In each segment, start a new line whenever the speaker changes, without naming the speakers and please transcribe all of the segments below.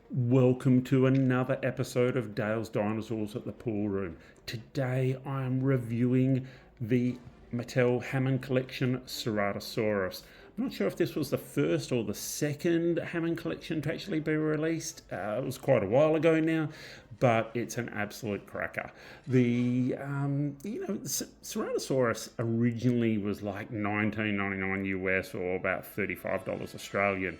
Welcome to another episode of Dale's Dinosaurs at the Pool Room. Today I am reviewing the Mattel Hammond collection Ceratosaurus. I'm not sure if this was the first or the second Hammond collection to actually be released. It was quite a while ago now, but it's an absolute cracker. Ceratosaurus originally was like $19.99 US or about $35 Australian.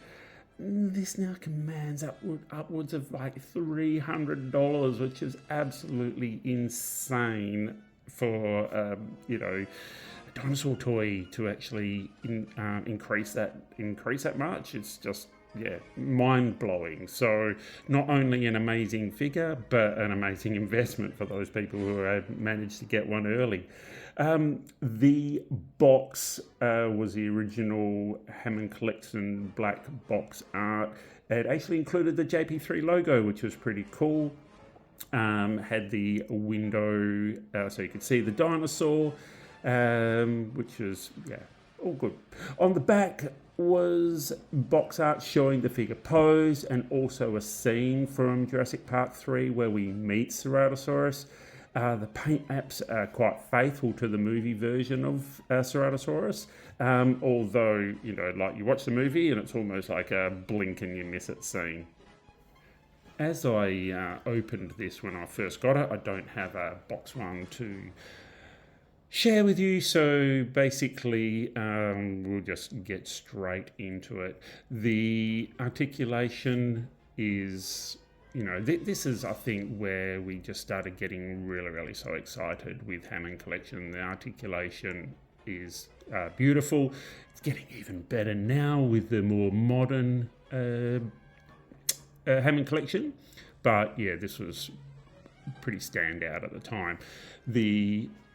This now commands upwards of like $300, which is absolutely insane for a dinosaur toy to actually increase that much. It's just mind blowing. So not only an amazing figure, but an amazing investment for those people who have managed to get one early. The box was the original Hammond Collection black box art. It actually included the JP3 logo, which was pretty cool. Had the window so you could see the dinosaur, which was all good. On the back was box art showing the figure pose and also a scene from Jurassic Park 3 where we meet Ceratosaurus. The paint apps are quite faithful to the movie version of Ceratosaurus, although, like you watch the movie and it's almost like a blink and you miss it scene. As I opened this when I first got it, I don't have a box one to share with you, so basically we'll just get straight into it. The articulation is, this is, I think, where we just started getting really so excited with Hammond Collection. The articulation is beautiful. It's getting even better now with the more modern Hammond Collection, but this was pretty standout at the time.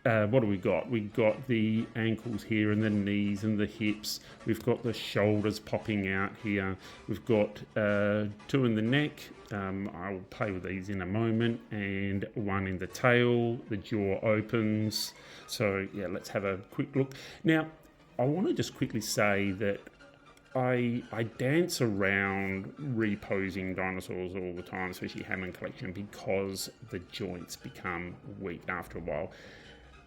What do we got? We've got the ankles here and the knees and the hips. We've got the shoulders popping out here. We've got two in the neck. I'll play with these in a moment. And one in the tail. The jaw opens. So, let's have a quick look. Now, I want to just quickly say that I dance around reposing dinosaurs all the time, especially Hammond Collection, because the joints become weak after a while.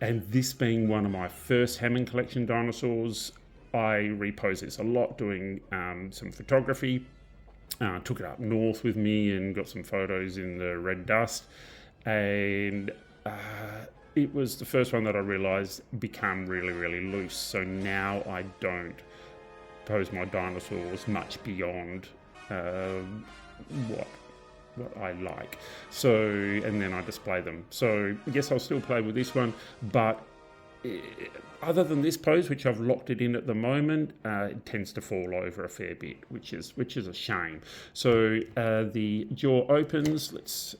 And this being one of my first Hammond Collection dinosaurs, I repose this a lot doing some photography. Took it up north with me and got some photos in the red dust. And it was the first one that I realised become really loose. So now I don't pose my dinosaurs much beyond what I like. So, and then I display them. So yes, I'll still play with this one, but other than this pose, which I've locked it in at the moment, it tends to fall over a fair bit, which is a shame. So the jaw opens. Let's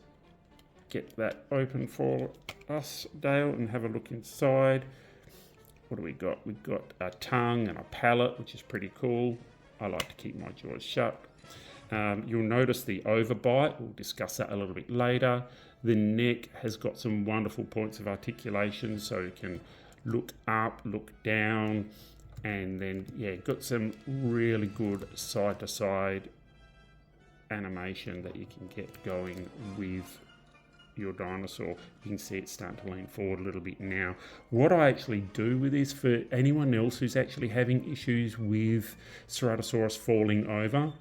get that open for us, Dale, and have a look inside. What do we got? We've got a tongue and a palate, which is pretty cool. I like to keep my jaws shut. You'll notice the overbite. We'll discuss that a little bit later. The neck has got some wonderful points of articulation, so you can look up, look down, and then, got some really good side-to-side animation that you can get going with your dinosaur. You can see it starting to lean forward a little bit now. What I actually do with this, for anyone else who's actually having issues with Ceratosaurus falling over,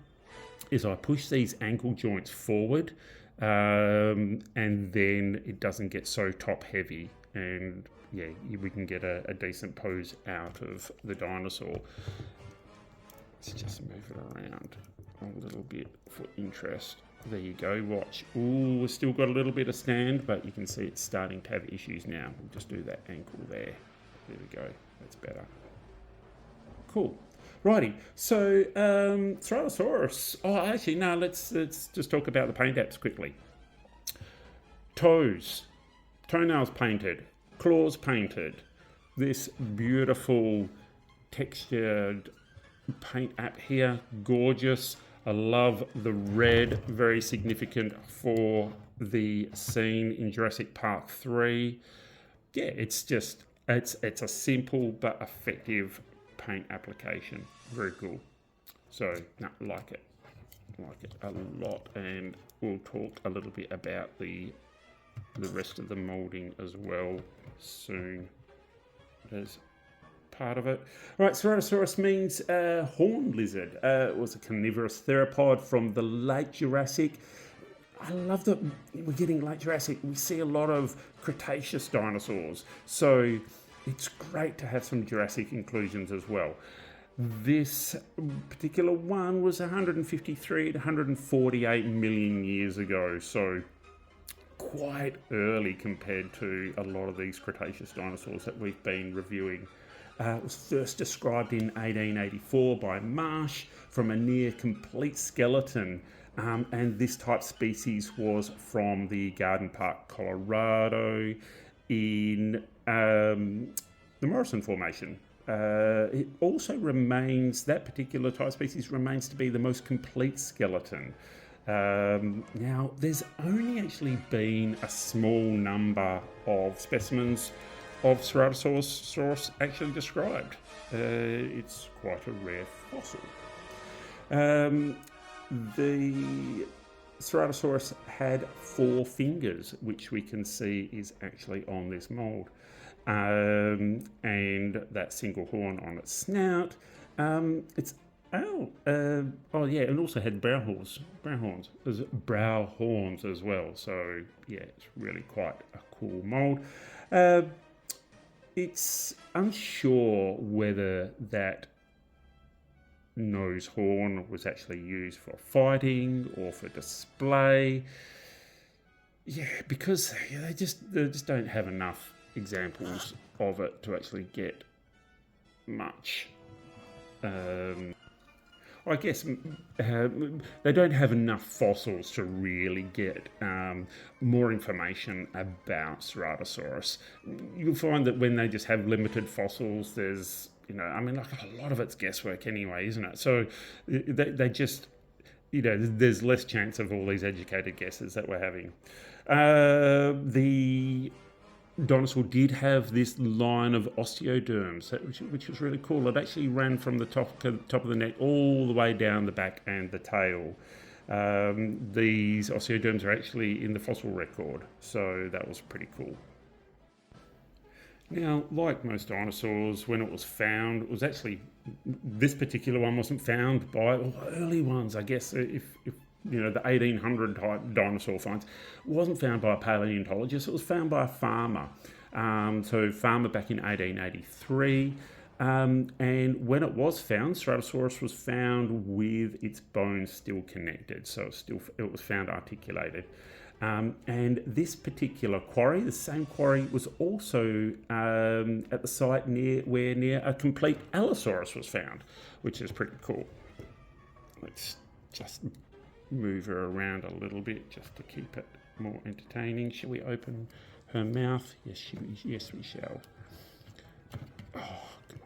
is I push these ankle joints forward, and then it doesn't get so top heavy, and we can get a decent pose out of the dinosaur. Let's just move it around a little bit for interest. There you go, watch. Ooh, we've still got a little bit of stand, but you can see it's starting to have issues now. We'll just do that ankle there. There we go, that's better. Cool. Righty, so Ceratosaurus. Oh, actually, no, let's just talk about the paint apps quickly. Toes, toenails painted, claws painted. This beautiful textured paint app here, gorgeous. I love the red, very significant for the scene in Jurassic Park 3. It's a simple but effective paint application. Very cool. So, like it. like it a lot, and we'll talk a little bit about the rest of the moulding as well soon as part of it. All right, Ceratosaurus means horned lizard. It was a carnivorous theropod from the late Jurassic. I love that we're getting late Jurassic. We see a lot of Cretaceous dinosaurs, so it's great to have some Jurassic inclusions as well. This particular one was 153 to 148 million years ago, so quite early compared to a lot of these Cretaceous dinosaurs that we've been reviewing. It was first described in 1884 by Marsh from a near complete skeleton, and this type species was from the Garden Park, Colorado, in the Morrison Formation. It also remains, that particular type species remains to be the most complete skeleton. Now, there's only actually been a small number of specimens of Ceratosaurus actually described. It's quite a rare fossil. The Ceratosaurus had 4 fingers, which we can see is actually on this mould. And that single horn on its snout. And also had brow horns as well. So yeah, it's really quite a cool mould. It's unsure whether that nose horn was actually used for fighting or for display. Yeah, because they just don't have enough examples of it to actually get much. I guess they don't have enough fossils to really get more information about Ceratosaurus. You'll find that when they just have limited fossils, there's, like a lot of it's guesswork anyway, isn't it? So they just, there's less chance of all these educated guesses that we're having. The dinosaur did have this line of osteoderms, which was really cool. It actually ran from the top of the neck all the way down the back and the tail. These osteoderms are actually in the fossil record, so that was pretty cool. Now, like most dinosaurs, when it was found, it was actually, this particular one wasn't found by early ones, I guess, if the 1800 type dinosaur finds, wasn't found by a paleontologist, it was found by a farmer. Farmer back in 1883. And when it was found, Ceratosaurus was found with its bones still connected, so it was found articulated. And this particular quarry, the same quarry, was also at the site near a complete Allosaurus was found, which is pretty cool. Let's just move her around a little bit just to keep it more entertaining. Shall we open her mouth? Yes, we shall. Oh, come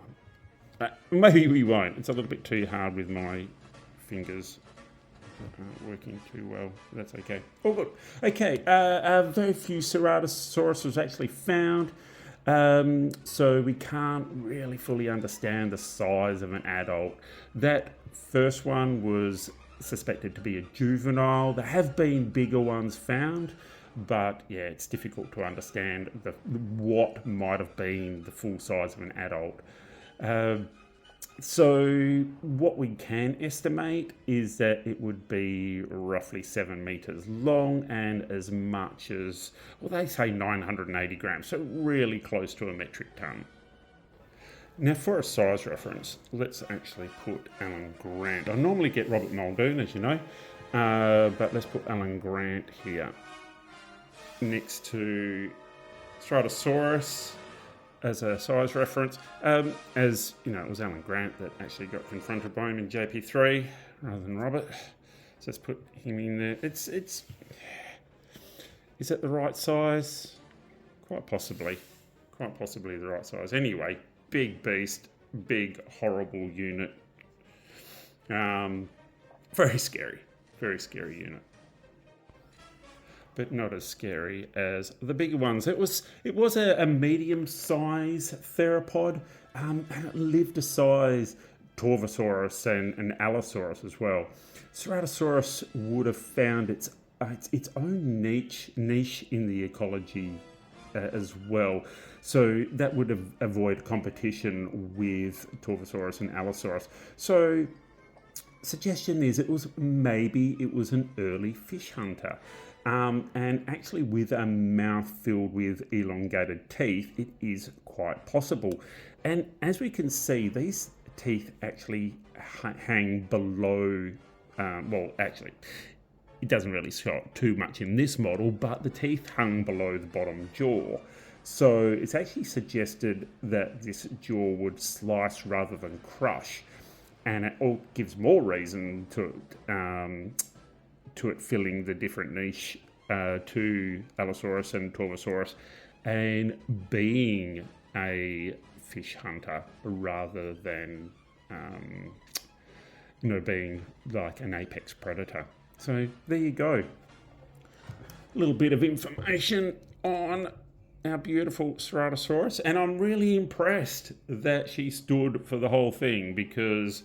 on. Maybe we won't. It's a little bit too hard with my fingers. Aren't working too well. That's okay. Oh, good. Okay, very few Ceratosaurus was actually found, so we can't really fully understand the size of an adult. That first one was suspected to be a juvenile. There have been bigger ones found, but yeah, it's difficult to understand what might have been the full size of an adult. So what we can estimate is that it would be roughly 7 meters long and as much as, they say 980 grams, so really close to a metric ton. Now, for a size reference, let's actually put Alan Grant. I normally get Robert Muldoon, as you know, but let's put Alan Grant here next to Ceratosaurus as a size reference. As you know, it was Alan Grant that actually got confronted by him in JP3 rather than Robert. So let's put him in there. Is it the right size? Quite possibly the right size. Anyway, big beast, big horrible unit. Very scary unit. But not as scary as the bigger ones. It was a medium-sized theropod, and it lived a size Torvosaurus and Allosaurus as well. Ceratosaurus would have found its own niche in the ecology as well. So that would have avoid competition with Torvosaurus and Allosaurus. So suggestion is it was an early fish hunter. And actually with a mouth filled with elongated teeth, it is quite possible. And as we can see, these teeth actually hang below, well, actually, it doesn't really show too much in this model, but the teeth hung below the bottom jaw. So it's actually suggested that this jaw would slice rather than crush. And it all gives more reason to it filling the different niche to Allosaurus and Torvosaurus and being a fish hunter rather than being like an apex predator. So there you go. A little bit of information on our beautiful Ceratosaurus, and I'm really impressed that she stood for the whole thing, because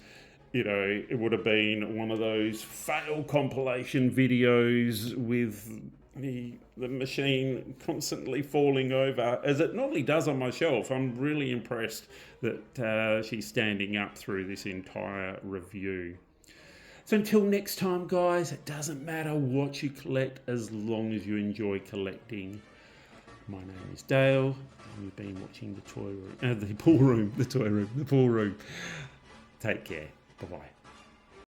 it would have been one of those fail compilation videos with the machine constantly falling over, as it normally does on my shelf. I'm really impressed that she's standing up through this entire review. So until next time, guys, it doesn't matter what you collect as long as you enjoy collecting. My name is Dale, and you've been watching the pool room. Take care. Bye-bye.